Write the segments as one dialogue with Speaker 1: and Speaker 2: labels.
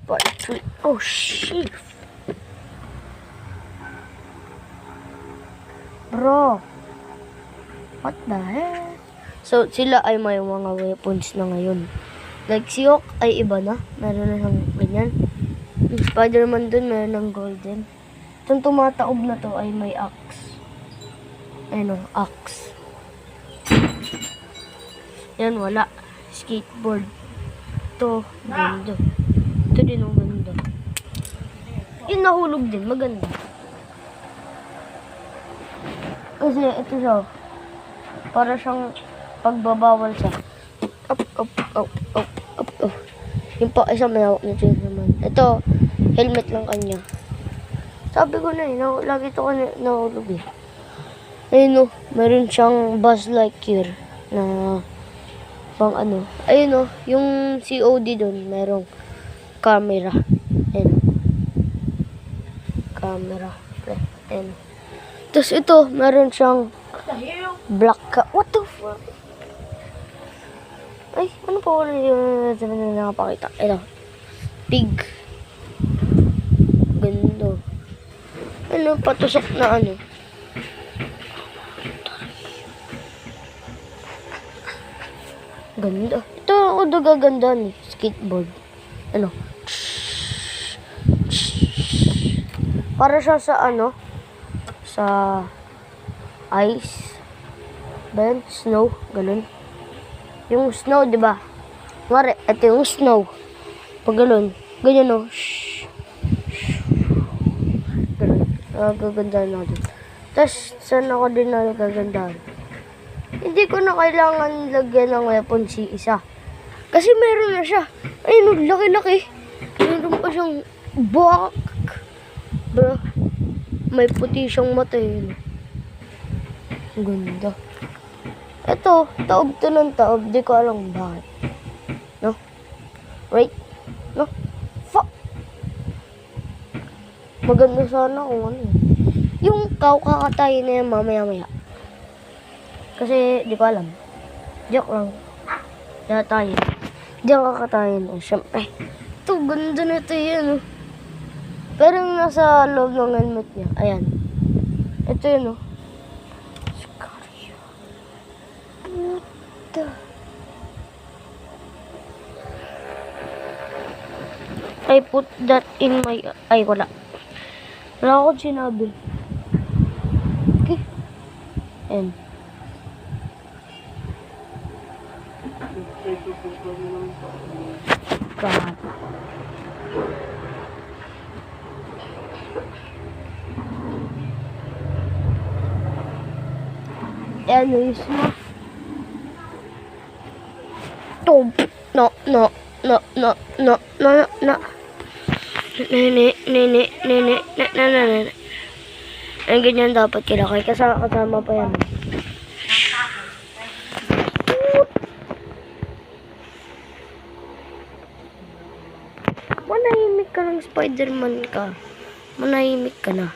Speaker 1: Part 3. Oh, shit. Bro. What the heck? So, sila ay may mga weapons na ngayon. Like, si Hawk ay iba na. Meron na siyang ganyan. Yung Spider-Man dun, meron ng golden. Itong tumataob na to ay may axe. Ano, axe. Yan, wala. Skateboard. Ito, ganda. Ito din ang ganda. Yung nahulog din, maganda. Kasi ito siya. Para siyang pagbabawal siya. Up, up, up, up, up, up. Yung pa isang malawak na chain naman. Ito, helmet lang kanya. Sabi ko na eh, lagi ito ko nahulog eh. Ayun o, meron siyang Buzz Lightyear na pang ano. Ayun o, yung COD doon, merong camera. Ayun. Camera. Ayun. Tapos ito, meron siyang black what the fuck? Ay, ano pa wala yung nakapakita? Ito. Pig. Ganda. Ano, patusok na ano. Ganda. Ito ako gaganda ni skateboard. Ano? Para siya sa ano? Sa ice. Ben, snow, ganun. Yung snow, 'di ba? Mare, ito yung snow. Pag ganun, ganyan oh. Ganun. Gaganda na din. Tapos, saan ako din nagaganda? Hindi ko na kailangan lagyan ng weapon si isa. Kasi meron na siya. Ayun, laki-laki. Meron pa siyang buhak. Bro, may puti siyang mata yun. Ganda. Ito, taob to ng taob. Di ko alam bakit. No? Right? No? Fuck! Maganda sana kung ano. Yung kakatayin na yan mamaya-maya. Kasi, di ko alam. Joke lang. Kakatayin. Di ako kakatayin. Siyempre. Ito, ganda na ito yan. Pero yung nasa loob ng helmet niya. Ayan. Ito yun, oh. Puta. I put that in my... Ay, wala. Wala akong sinabi. Okay. And... God. Anyways, no. No, no, no, no, no, no, no. Nene. Ang ganyan dapat kilakay. Kasama pa yan. Manahimik ka ng Spider-Man ka. Manahimik ka na.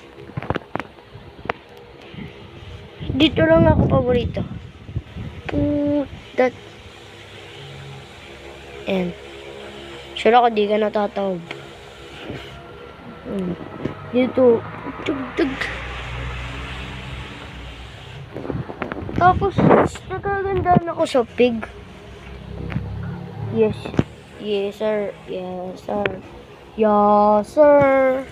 Speaker 1: Dito lang ako paborito. That. And. Sure ako di ka natatawag. Dito. Tugtug. Tapos, nagagandaan ako sa pig. Yes. Yes, sir. Yes, sir. Yes, sir.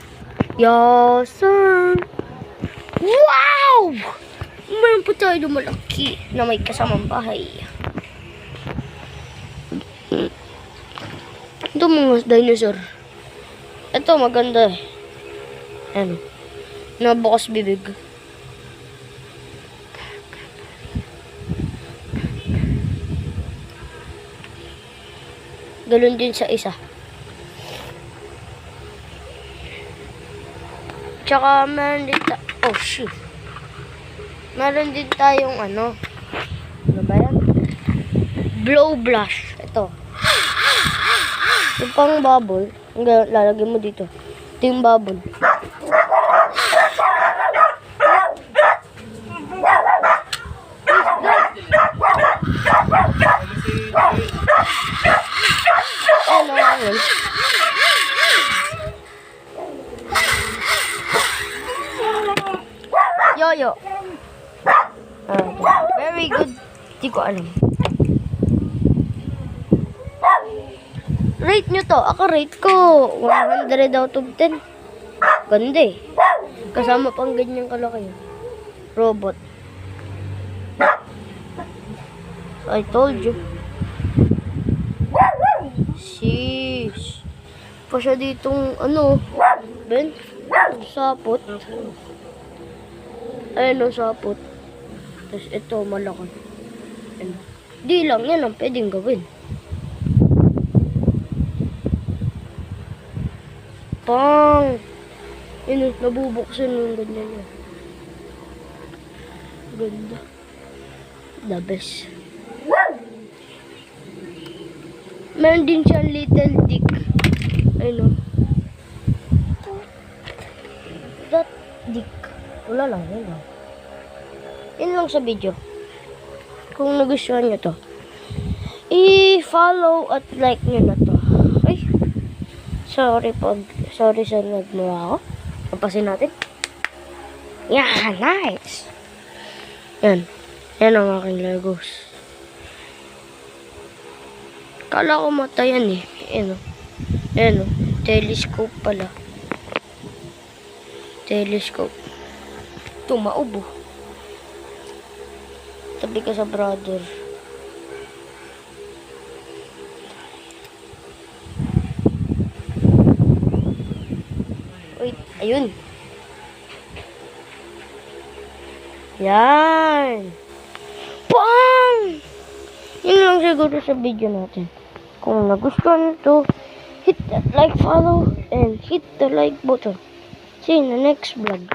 Speaker 1: Yes, sir. Wow! Meron po tayo malaki na may kasamang bahay. Ito mga dinosaur. Ito maganda eh. Ano? Nabukas bibig. Galon din sa isa. Tsaka meron din oh shit. Meron din tayong ano. Ano ba yan? Blow blush. Ito. Yung pang bubble. Lalagyan mo dito. Ito yung bubble. Ano nga yun? Yoyo. Very good. Di ko alam. Rate nyo to. Ako rate ko 100 out of 10. Ganda eh. Kasama pang ganyan kalaki. Robot. I told you. Sheesh. Pa siya ditong ano. Ben? Sapot. Ayun o, sapot. Tapos ito, malaki. Ayun. Di lang yan ang pwedeng gawin. Pang! Yun, nabubuksan yung ganyan niya. Ganda. The best. Meron din siya little dick. Ayun o. That dick. Wala lang, yun lang. Yun lang sa video. Kung nagustuhan nyo to, i-follow at like nyo na to. Ay, sorry sa nagmura ako. Pampasin natin. Yeah, nice. Yan. Yan ang aking Legos. Kala ko mata yan eh. Ayan o. Ayan o. Telescope pala. Telescope. Ito, maubo. Tabi ka sa brother. Wait, ayun. Yan. Pang! Yun lang siguro sa video natin. Kung nagustuhan nyo, hit that like, follow, and hit the like button. See you in the next vlog.